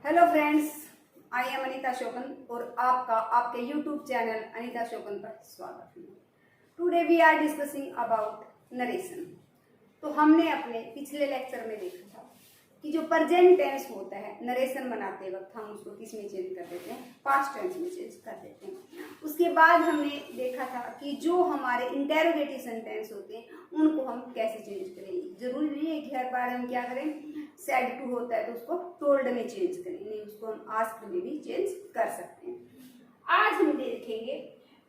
Hello friends, I am Anita Shokeen और आपका आपके यूट्यूब चैनल अनीता शोकन पर स्वागत है। Today we are discussing about narration. तो हमने अपने पिछले लेक्चर में देखा था कि जो प्रेजेंट टेंस होता है नरेशन बनाते वक्त हम उसको किस में चेंज कर देते हैं, पास्ट टेंस में चेंज कर देते हैं। उसके बाद हमने देखा था कि जो हमारे इंटेरोगेटिव सेंटेंस होते हैं उनको हम कैसे चेंज करेंगे। जरूरी नहीं है कि हर बार हम क्या करें, सेड टू होता है तो उसको टोल्ड में चेंज करें, नहीं उसको हम आस्क्ड में भी चेंज कर सकते हैं। आज हम देखेंगे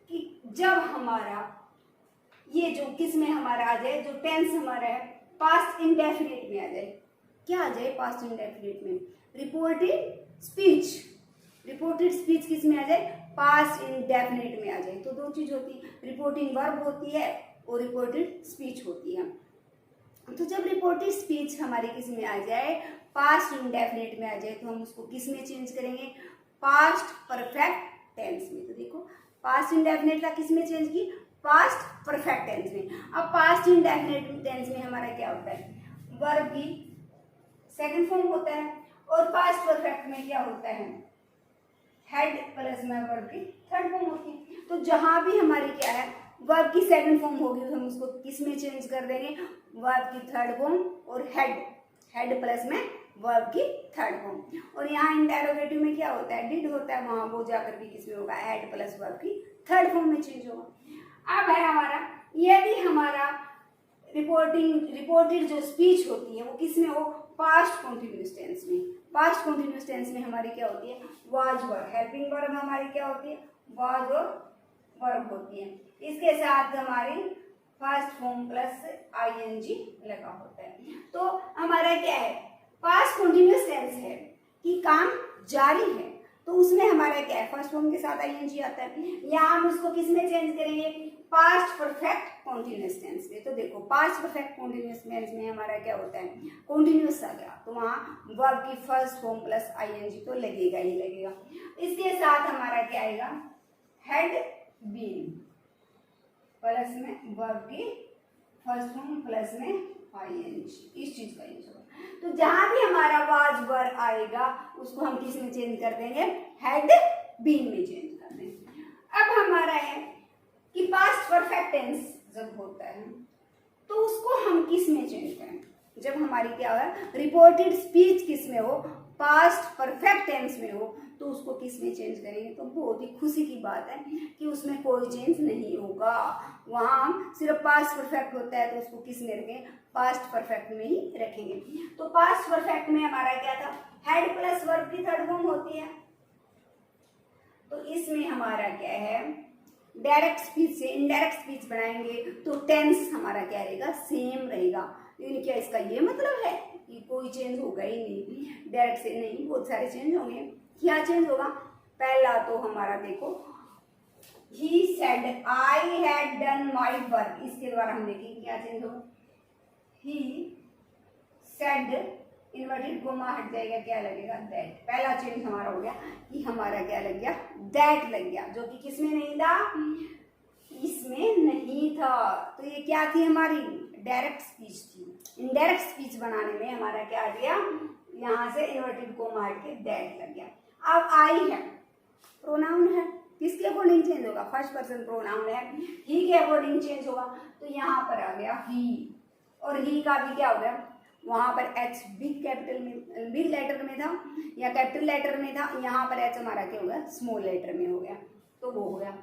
कि जब हमारा ये जो किस में हमारा आ जाए, जो टेंस हमारा है पास्ट इंडेफिनिट में आ जाए। क्या आ जाए पास्ट इंडेफिनिट में? Reported speech. रिपोर्टेड स्पीच किस में आ जाए? पास्ट इंडेफिनिट में आ जाए। तो दो चीज होती है, रिपोर्टिंग वर्ब होती है और रिपोर्टेड स्पीच होती है। तो जब रिपोर्टेड स्पीच हमारी किस में आ जाए, पास्ट इंडेफिनिट में आ जाए, तो हम उसको किस में चेंज करेंगे? पास्ट परफेक्ट टेंस में। तो देखो पास्ट इंडेफिनिट का किस में चेंज की? पास्ट परफेक्ट टेंस में। अब पास्ट इंडेफिनिट टेंस में हमारा क्या होता है? वर्ब की सेकंड फॉर्म होता है और पास्ट परफेक्ट में क्या होता है? हेड प्लस में वर्ब की थर्ड फॉर्म होती है। तो जहां भी हमारी क्या है, वर्ब की सेकंड फॉर्म होगी तो हम उसको किस में चेंज कर देंगे? वर्ब की थर्ड फॉर्म और हेड प्लस में वर्ब की थर्ड फॉर्म। और यहाँ इंटेरोगेटिव में क्या होता है? डिड होता है, वहां वो जाकर भी किस में होगा? हेड प्लस वर्ब की थर्ड फॉर्म में चेंज होगा। अब है हमारा, यदि हमारा रिपोर्टेड जो स्पीच होती है वो किस में हो? पास्ट कॉन्टिन्यूअस टेंस में। पास्ट कॉन्टिन्यूअस टेंस में हमारी क्या होती है? Was were. हेल्पिंग वर्ब हमारी क्या होती है? वाज और वर्ब होती है। इसके साथ हमारी फर्स्ट फॉर्म प्लस आईएनजी लगा होता है। तो हमारा क्या है? पास्ट कॉन्टिन्यूअस टेंस है कि काम जारी है, तो उसमें हमारा क्या है? फर्स्ट फॉर्म के साथ आईएनजी आता है। यहाँ हम उसको किस में चेंज करेंगे? पास्ट परफेक्ट कॉन्टिन्यूअस टेंस में। तो देखो पास्ट परफेक्ट कॉन्टिन्यूअस टेंस में हमारा क्या होता है? कॉन्टिन्यूअस आ गया तो वहाँ वर्ब की फर्स्ट फॉर्म प्लस आईएनजी तो लगेगा ही लगेगा। इसके साथ हमारा क्या आएगा? हैड बीन प्लस में वर्ब की फर्स्ट फॉर्म प्लस में आईएनजी, इस चीज का यूज होगा। तो जहां भी हमारा वाज वर आएगा उसको हम किस में चेंज कर देंगे? हैड बीन में चेंज कर देंगे। अब हमारा है कि पास्ट परफेक्ट टेंस जब होता है तो उसको हम किस में चेंज करें? जब हमारी क्या है, रिपोर्टेड स्पीच किस में हो? पास्ट परफेक्ट टेंस में हो, तो उसको किस में चेंज करेंगे? तो बहुत ही खुशी की बात है कि उसमें कोई चेंज नहीं होगा। वहां सिर्फ पास्ट परफेक्ट होता है तो उसको किस में रखें? पास्ट परफेक्ट में ही रखेंगे। तो पास्ट परफेक्ट में हमारा क्या था? हेड प्लस वर्ब की थर्ड फॉर्म होती है। तो इसमें हमारा क्या है? डायरेक्ट स्पीच से इनडायरेक्ट स्पीच बनाएंगे तो टेंस हमारा क्या रहेगा? सेम रहेगा। लेकिन क्या इसका ये मतलब है कि कोई चेंज होगा ही नहीं? डायरेक्ट से नहीं, बहुत सारे चेंज होंगे। क्या चेंज होगा? पहला तो हमारा देखो, he said I had done my work, इसके द्वारा हम देखेंगे क्या चेंज होगा। ही सेड इन्वर्टेड कोमा हट जाएगा, क्या लगेगा? दैट। पहला चेंज हमारा हो गया कि हमारा क्या लग गया? दैट लग गया, जो कि किसमें नहीं था? इसमें नहीं था। तो ये क्या थी? हमारी डायरेक्ट स्पीच थी। इनडायरेक्ट स्पीच बनाने में हमारा क्या आ गया? यहाँ से इन्वर्टेड कोमा हट के दैट लग गया। अब आई है, प्रोनाउन है, किसके अकॉर्डिंग चेंज होगा? फर्स्ट पर्सन प्रोनाउन है, ही के अकॉर्डिंग चेंज होगा। तो यहाँ पर आ गया ही, और ही का भी क्या हो गया? वहां पर एच बिग कैपिटल में, बिग लेटर में था या कैपिटल लेटर में था, यहाँ पर एच हमारा क्या हो गया? स्मॉल लेटर में हो गया। तो वो हो गया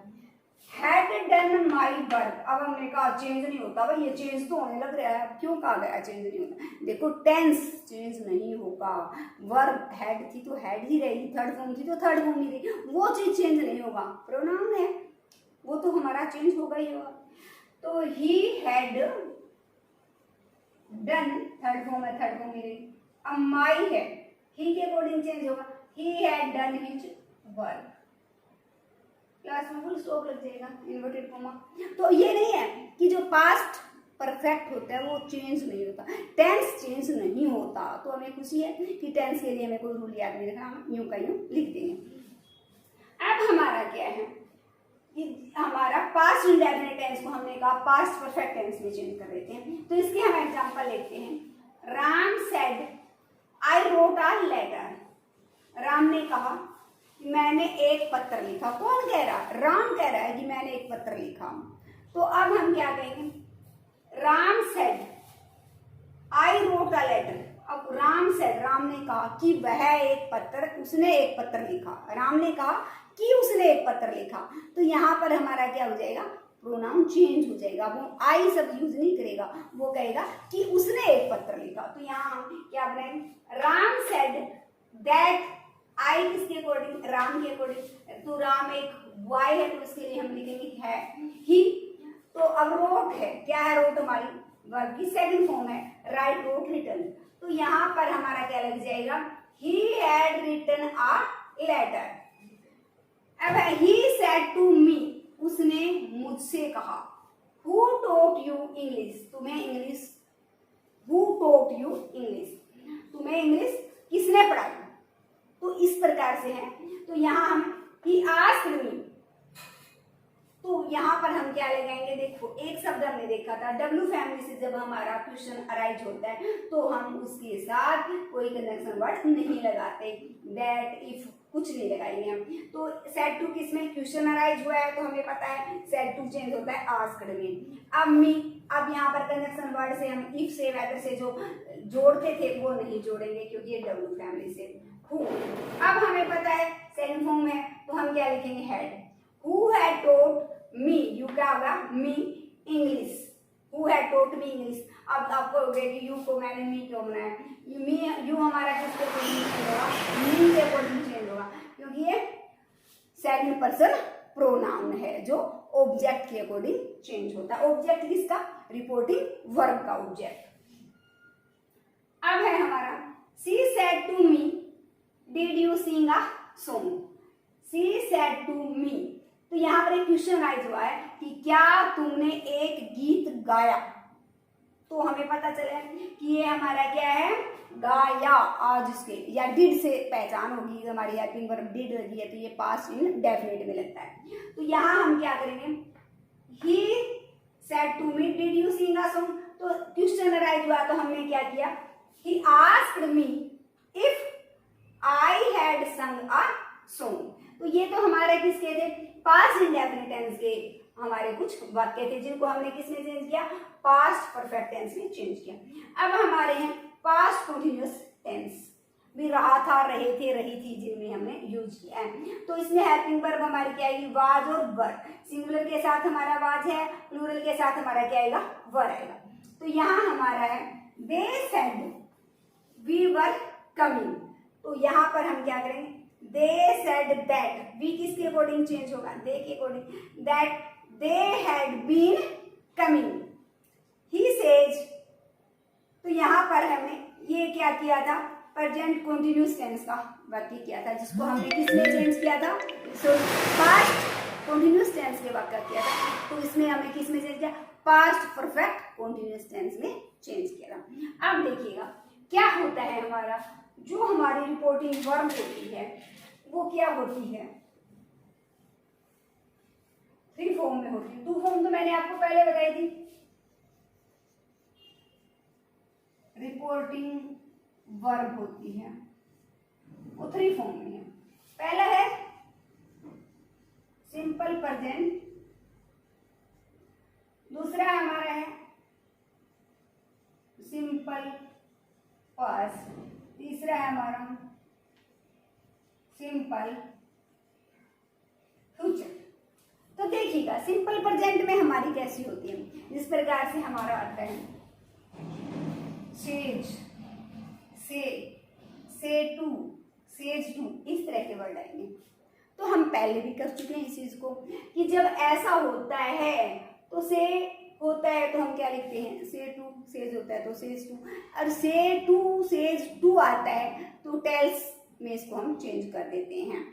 हैड डन माई वर्क। अब हमने कहा चेंज नहीं होता, भाई ये चेंज तो होने लग रहा है। क्यों कहा गया चेंज नहीं होता? देखो टेंस चेंज नहीं होगा। वर्ब हैड थी तो हैड ही रहेगी, थर्ड फॉर्म थी तो थर्ड फॉर्म ही रहेगी, वो चीज चेंज नहीं होगा। प्रोनाउन है वो तो हमारा चेंज होगा ही होगा। तो he had done, third form है, थर्ड फॉर्म ही रहेगी। अब माई है, ही के अकॉर्डिंग चेंज होगा, he had done his work, class में फुल स्टॉप लग जाएगा, इन्वर्टेड कोमा। तो ये नहीं है कि जो पास्ट परफेक्ट होता है वो चेंज नहीं होता, टेंस चेंज नहीं होता। तो हमें खुशी है कि टेंस के लिए हमें कोई रूल याद नहीं रखना, हम यूं का यूं लिख देंगे। अब हमारा क्या है कि हमारा पास्ट इंडेफिनिट टेंस को हमने कहा पास्ट परफेक्ट टेंस में चेंज कर देते हैं। तो इसके हम एग्जांपल लेते हैं। Ram said I wrote a letter. कहा कि मैंने एक पत्र लिखा। कौन कह रहा? राम कह रहा है कि मैंने एक पत्र लिखा। तो अब हम क्या कहेंगे? Ram said I wrote a letter. अब राम सेड, राम ने कहा कि वह एक पत्र, उसने एक पत्र लिखा। राम ने कहा कि उसने एक पत्र लिखा। तो यहाँ पर हमारा क्या हो जाएगा? प्रोनाउन चेंज हो जाएगा। वो आई सब यूज नहीं करेगा, वो कहेगा कि उसने एक पत्र लिखा। तो यहाँ हम क्या बनाएंगे? राम सेड दैट आई, किसके अकॉर्डिंग? राम के अकॉर्डिंग। तो राम एक वाई है, तो उसके लिए हम लिखेंगे है ही। तो अब रोट है, क्या है? रोट हमारी वर्ब की सेकंड फॉर्म है, राइट, रोट, रिटन। तो यहाँ पर हमारा क्या लग जाएगा? He had written a letter. अब ही सेड टू मी, उसने मुझसे कहा। हु टोट यू इंग्लिश, तुम्हें English, who taught you English, तुम्हें इंग्लिश किसने पढ़ाई? तो इस प्रकार से है। तो यहाँ हम ही आस्क्ड मी, तो यहाँ पर हम क्या लगाएंगे? देखो, एक शब्द हमने देखा था, डब्ल्यू फैमिली से जब हमारा क्वेश्चन अराइज होता है तो हम उसके साथ कोई कंजंक्शन वर्ड नहीं लगाते, दैट, इफ, कुछ नहीं लगाएंगे हम। तो सेड टू किसमें? क्वेश्चन अराइज हुआ है तो हमें पता है सेड टू चेंज होता है आस्क्ड में। अब मी, अब यहाँ पर कंजंक्शन वर्ड से हम इफ से, वेदर से जो जोड़ते थे वो नहीं जोड़ेंगे क्योंकि ये डब्ल्यू फैमिली से। हु, अब हमें पता है सेकंड फॉर्म है तो हम क्या लिखेंगे? Had. Who had taught me, you क्या होगा? Me English. Who had taught me English. अब आपको हो गया कि यू को मैंने मी क्यों बनाया? मी, यू हमारा किसके अकॉर्डिंग चेंज होगा? मी के अकॉर्डिंग चेंज होगा क्योंकि ये सेकंड पर्सन प्रोनाउन है जो ऑब्जेक्ट के अकॉर्डिंग चेंज होता है। ऑब्जेक्ट किसका? रिपोर्टिंग वर्ब का ऑब्जेक्ट। अब है हमारा she said to me did you sing a song. She said to me, तो यहाँ पर एक क्वेश्चन राइज हुआ है कि क्या तुमने एक गीत गाया? तो हमें पता चला कि ये हमारा क्या है? गाया। आज उसके या डिड से पहचान होगी, हमारी हेल्पिंग वर्ब डिड लगी है तो ये पास्ट इंडेफिनिट में लगता है। तो यहाँ हम क्या करेंगे? He said to me did you sing a song. तो क्वेश्चन राइज हुआ तो हमने क्या किया? He asked me if I had sung a song. तो ये तो हमारे किसके थे? पास्ट इंडेफिनिट टेंस के हमारे कुछ वाक्य थे जिनको हमने किसमें चेंज किया? पास्ट परफेक्ट टेंस में चेंज किया। अब हमारे हैं पास्ट कंटीन्यूअस टेंस, भी रहा था, रहे थे, रही थी, जिनमें हमने यूज किया है। तो इसमें हेल्पिंग वर्ब हमारी क्या आएगी? वाज और वर। सिंगुलर के साथ हमारा वाज है, प्लूरल के साथ हमारा क्या आएगा? वर आएगा। तो यहाँ हमारा है they said we were coming. तो यहाँ पर हम क्या करेंगे? दे सेड दैट, वी किसके अकॉर्डिंग चेंज होगा? दे के according. That they had been coming. He says, तो यहाँ पर हमने ये क्या किया था? प्रेजेंट कंटिन्यूअस टेंस का वाक्य किया था जिसको हमने किसमें चेंज किया था? सो पास्ट कंटिन्यूअस टेंस के वाक्य किया था, तो इसमें हमने किसमें चेंज किया? पास्ट परफेक्ट कंटिन्यूअस टेंस में चेंज किया था। अब देखिएगा क्या होता है हमारा, जो हमारी रिपोर्टिंग वर्ब होती है वो क्या होती है? थ्री फॉर्म में होती है। टू फॉर्म तो मैंने आपको पहले बताई थी। रिपोर्टिंग वर्ब होती है वो थ्री फॉर्म में है। पहला है सिंपल प्रेजेंट, दूसरा हमारा है सिंपल पास्ट, तीसरा है हमारा सिंपल फ्यूचर। तो देखिएगा सिंपल प्रेजेंट में हमारी कैसी होती है, जिस प्रकार से हमारा आता है सेज, से टू, सेज टू, इस तरह के वर्ड आएंगे। तो हम पहले भी कर चुके हैं इस चीज को कि जब ऐसा होता है तो से होता है तो हम क्या लिखते हैं? से टू, सेज होता है तो सेज टू, और से टू सेज टू आता है तो टेल्स में इसको हम चेंज कर देते हैं।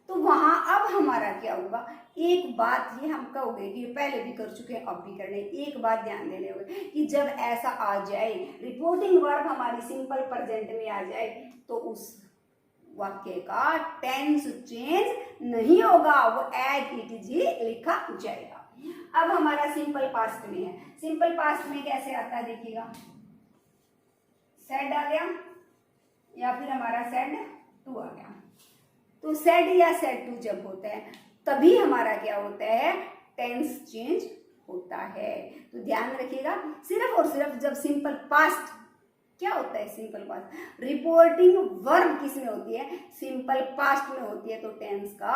तो वहां अब हमारा क्या होगा? एक बात ये हम कहोगे कि पहले भी कर चुके हैं, अब भी करने, एक बात ध्यान देने होगा कि जब ऐसा आ जाए, रिपोर्टिंग वर्ब हमारी सिंपल प्रेजेंट में आ जाए तो उस वाक्य का टेंस चेंज नहीं होगा, वो एज इट इज ही लिखा जाएगा। अब हमारा सिंपल पास्ट में है। सिंपल पास्ट में कैसे आता है देखिएगा, सेड आ गया या फिर हमारा सेड टू आ गया। तो सेड या सेड टू जब होता है तभी हमारा क्या होता है, टेंस चेंज होता है। तो ध्यान रखिएगा, सिर्फ और सिर्फ जब सिंपल पास्ट क्या होता है, सिंपल पास्ट रिपोर्टिंग वर्ब किस में होती है, सिंपल पास्ट में होती है, तो टेंस का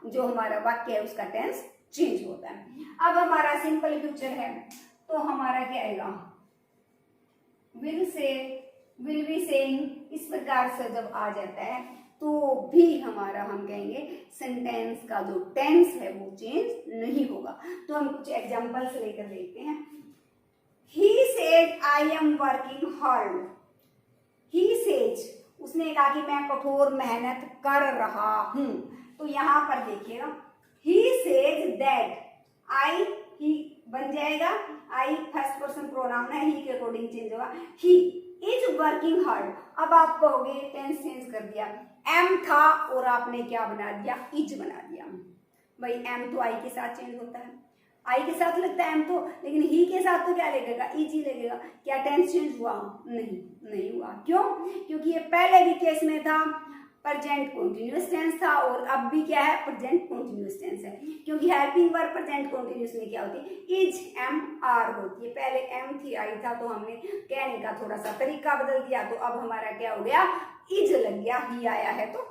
जो हमारा वाक्य है उसका टेंस चेंज होता है। अब हमारा सिंपल फ्यूचर है तो हमारा क्या आएगा, will say, will be saying, इस प्रकार से जब आ जाता है तो भी हमारा हम कहेंगे सेंटेंस का जो टेंस है वो चेंज नहीं होगा। तो हम कुछ एग्जांपल्स लेकर देखते हैं। He said I am working hard. He says, उसने कहा कि मैं कठोर मेहनत कर रहा हूं। तो यहां पर देखिएगा he says that I, he बन जाएगा, I फर्स्ट पर्सन प्रोनाउन है, he के अकॉर्डिंग चेंज होगा, he is working hard। अब आप कहोगे टेंस चेंज कर दिया, am था और आपने क्या बना दिया, is बना दिया। भाई am तो I के साथ चेंज होता है, आई के साथ लगता है एम तो, लेकिन ही के साथ तो क्या लगेगा, इज ही लगेगा। क्या टेंस चेंज हुआ, नहीं हुआ। क्यों, क्योंकि ये पहले भी केस में था प्रेजेंट कंटीन्यूअस टेंस था और अब भी क्या है, प्रेजेंट कंटीन्यूअस टेंस है। क्योंकि हेल्पिंग वर्ब प्रेजेंट कंटीन्यूअस में क्या होती है, इज एम आर होती है। पहले एम थी आई था तो हमने कहने का थोड़ा सा तरीका बदल दिया, तो अब हमारा क्या हो गया, इज लग गया, ही आया है तो।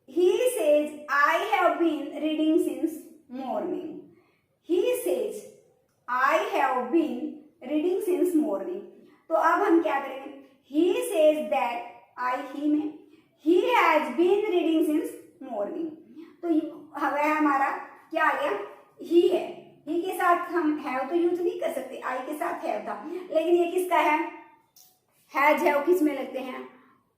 He says I have been reading since morning. He says I have been reading since morning. तो अब हम क्या करेंगे, he says that I, he में he has been reading since morning। तो हमें हमारा क्या आ गया, he है, he के साथ हम have तो यूज नहीं कर सकते, I के साथ have था, लेकिन ये किसका है, has have किस में लगते हैं,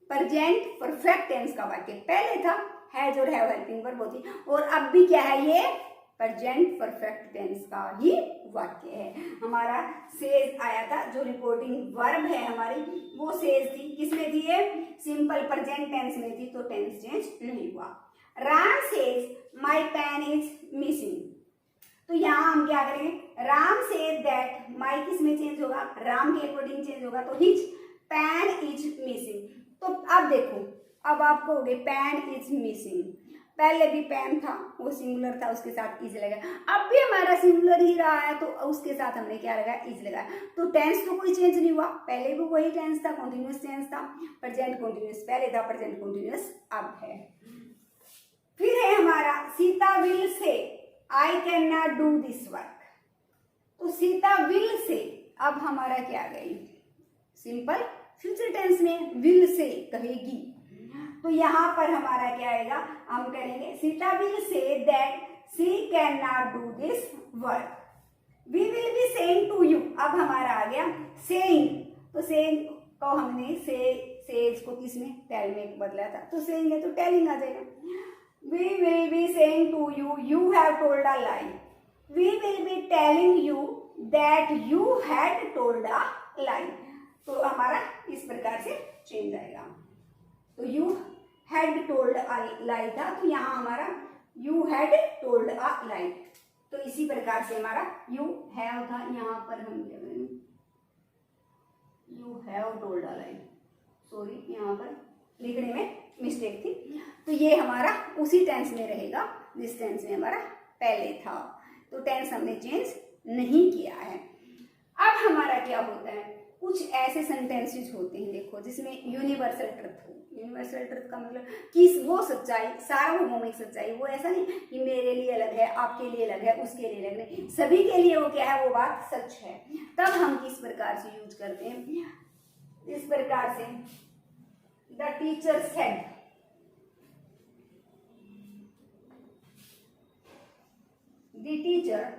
प्रेजेंट परफेक्ट टेंस का वाक्य पहले था, हैज और हैव हेल्पिंग वर्ब होती, और अब भी क्या है, ये प्रेजेंट परफेक्ट टेंस का ही वाक्य है। हमारा सेज आया था, जो रिपोर्टिंग वर्ब है हमारी वो सेज थी, किसमें थी ये, सिंपल प्रेजेंट टेंस में थी, तो टेंस चेंज नहीं हुआ। Ram says my pen is missing. तो यहाँ हम क्या करेंगे, राम सेज दैट, माय किस में चेंज होगा, राम के अकॉर्डिंग चेंज होगा, तो हिज पेन इज मिसिंग। तो अब देखो, अब आपको हो गए पेन इज मिसिंग, पहले भी पेन था वो सिंगुलर था, उसके साथ इज लगा, अब भी हमारा सिंगुलर ही रहा है तो उसके साथ हमने क्या लगाया, इज लगाया। तो टेंस तो कोई चेंज नहीं हुआ, पहले भी वही टेंस था, कॉन्टिन्यूअस टेंस था, प्रेजेंट कॉन्टिन्यूअस पहले था, प्रेजेंट कॉन्टिन्यूअस अब है। फिर है हमारा सीता विल से I can not do this work. तो सीता विल से अब हमारा क्या गई, सिंपल फ्यूचर टेंस में विल से कहेगी, तो यहाँ पर हमारा क्या आएगा, हम करेंगे Sita will say that she can not do this work, we will be saying to you. अब हमारा आ गया सेइंग, तो सेइंग को हमने सेज को किसने, टेल में बदला था, तो सेइंग है तो टेलिंग आ जाएगा। We will be saying to you, you have told a lie, we will be telling you that you had told a lie. तो हमारा इस प्रकार से चेंज आएगा। तो you had told a lie था, तो यहाँ हमारा you had told a lie. तो इसी प्रकार से हमारा यू हैव था, यहाँ पर हम क्या करेंगे, you have told a lie, sorry यहाँ पर लिखने में मिस्टेक थी। तो ये हमारा उसी टेंस में रहेगा जिस टेंस में हमारा पहले था, तो टेंस हमने चेंज नहीं किया है। अब हमारा क्या होता है, कुछ ऐसे सेंटेंसेस होते हैं देखो जिसमें यूनिवर्सल ट्रुथ हो। यूनिवर्सल ट्रुथ का मतलब कि वो सच्चाई, सार्वभौमिक सच्चाई, वो ऐसा नहीं कि मेरे लिए अलग है, आपके लिए अलग है, उसके लिए अलग नहीं, सभी के लिए वो क्या है, वो बात सच है। तब हम किस प्रकार से यूज करते हैं, इस प्रकार से, the teacher said, the teacher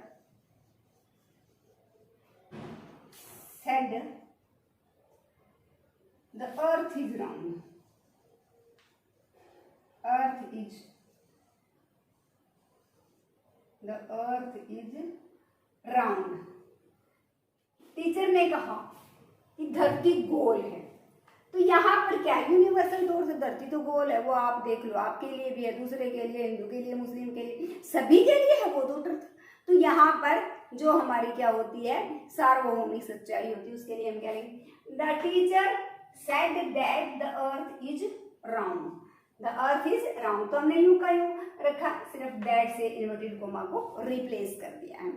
said the earth is round, earth is, the earth is round। Teacher ने कहा कि धरती गोल है, तो यहाँ पर क्या है, यूनिवर्सल तौर से धरती तो गोल है, वो आप देख लो, आपके लिए भी है, दूसरे के लिए, हिंदू के लिए, मुस्लिम के लिए, सभी के लिए है वो तो ट्रुथ। तो यहाँ पर जो हमारी क्या होती है, सार्वभौमिक सच्चाई होती है, उसके लिए हम क्या लेंगे, the teacher said that the earth is round। The earth is round, तो हमने यू का यू रखा, सिर्फ दैट से इन्वर्टेड कोमा को रिप्लेस कर दिया है।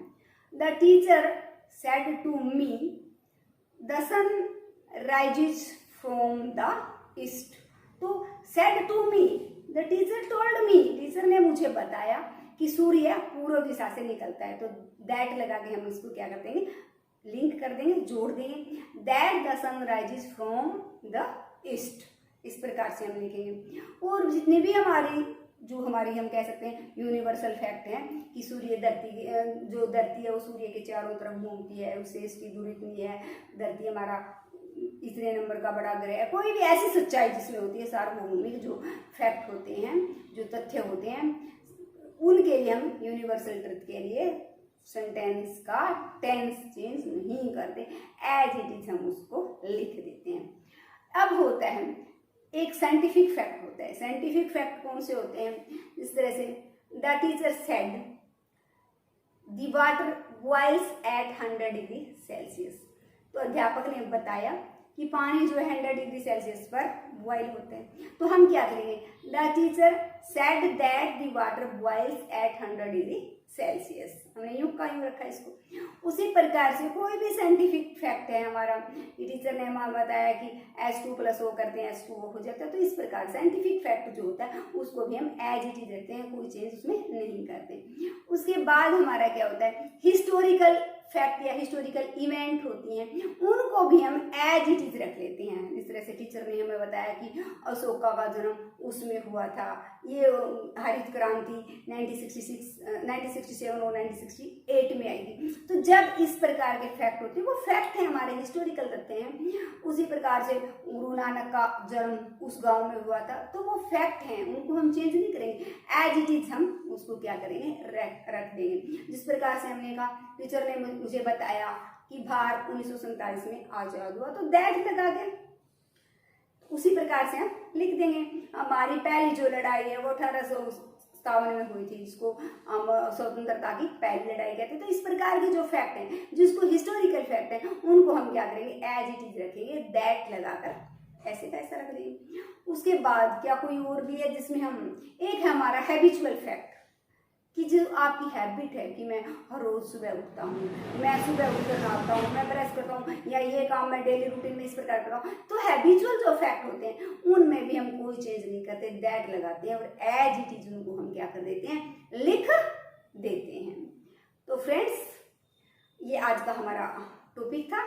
The teacher said to me the sun rises from the east. तो said to me, the teacher told me, teacher ने मुझे बताया कि सूर्य पूर्व दिशा से निकलता है। तो दैट लगा के हम इसको क्या कर देंगे, लिंक कर देंगे, जोड़ देंगे, that the sun rises from the east, इस प्रकार से हम लिखेंगे। और जितने भी हमारी हम कह सकते हैं यूनिवर्सल फैक्ट है कि सूर्य जो धरती है वो सूर्य के चारों तरफ घूमती है, उससे इसकी दूरी इतनी है, धरती हमारा इतने नंबर का बड़ा ग्रह है, कोई भी ऐसी सच्चाई जिसमें होती है, सार्वभौमिक जो फैक्ट होते हैं, जो तथ्य होते हैं, उनके लिए हम यूनिवर्सल ट्रुथ के लिए सेंटेंस का टेंस चेंज नहीं करते, एज इट इज हम उसको लिख देते हैं। अब होता है एक साइंटिफिक फैक्ट होता है। साइंटिफिक फैक्ट कौन से होते हैं, इस तरह से the teacher said the water boils at 100 degree Celsius. तो अध्यापक ने बताया कि पानी जो है 100 डिग्री सेल्सियस पर बॉयल होते हैं। तो हम क्या करेंगे, the teacher said that the water boils at 100 degree Celsius, हमने यूं का यूं रखा इसको। उसी प्रकार से कोई भी साइंटिफिक फैक्ट है हमारा, टीचर ने हमें बताया कि H2+O करते हैं H2O हो जाता है, तो इस प्रकार साइंटिफिक फैक्ट जो होता है उसको भी हम एज इट इज रखते हैं, कोई चेंज उसमें नहीं करते। उसके बाद हमारा क्या होता है, हिस्टोरिकल फैक्ट या हिस्टोरिकल इवेंट होती हैं, उनको भी हम एज इट इज रख लेते हैं। इस तरह से टीचर ने हमें बताया कि अशोका का जन्म उसमें हुआ था, ये हरित क्रांति 1967 और 1968 में आई थी। तो जब इस प्रकार के फैक्ट होते हैं, वो फैक्ट है हमारे, हिस्टोरिकल करते हैं। उसी प्रकार से गुरु नानक का जन्म उस गांव में हुआ था, तो वो फैक्ट हैं, उनको हम चेंज नहीं करेंगे, एज इट इज हम उसको क्या करेंगे, रख देंगे। जिस प्रकार से हमने कहा, टीचर ने मुझे बताया कि भारत 1947 में आजाद हुआ, तो दैट लगा के उसी प्रकार से हम लिख देंगे। हमारी पहली जो लड़ाई है वो 1857 में हुई थी, जिसको हम स्वतंत्रता की पहली लड़ाई कहते हैं। तो इस प्रकार के जो फैक्ट हैं, जिसको हिस्टोरिकल फैक्ट है, उनको हम क्या करेंगे, एज इट इज रखेंगे, दैट लगाकर ऐसे का ऐसा रख देंगे। उसके बाद क्या कोई और भी है जिसमें हम, एक है हमारा हैबिचुअल फैक्ट, कि जो आपकी हैबिट है कि मैं हर रोज सुबह उठता हूँ, मैं सुबह उठकर नहाता हूँ, मैं ब्रश करता हूँ, या ये काम मैं डेली रूटीन में इस प्रकार करता हूँ। तो हैबिचुअल जो फैक्ट होते हैं उनमें भी हम कोई चेंज नहीं करते, दैट लगाते हैं, और एज इट इज उनको हम क्या कर देते हैं, लिख देते हैं। तो फ्रेंड्स, ये आज का हमारा टॉपिक था।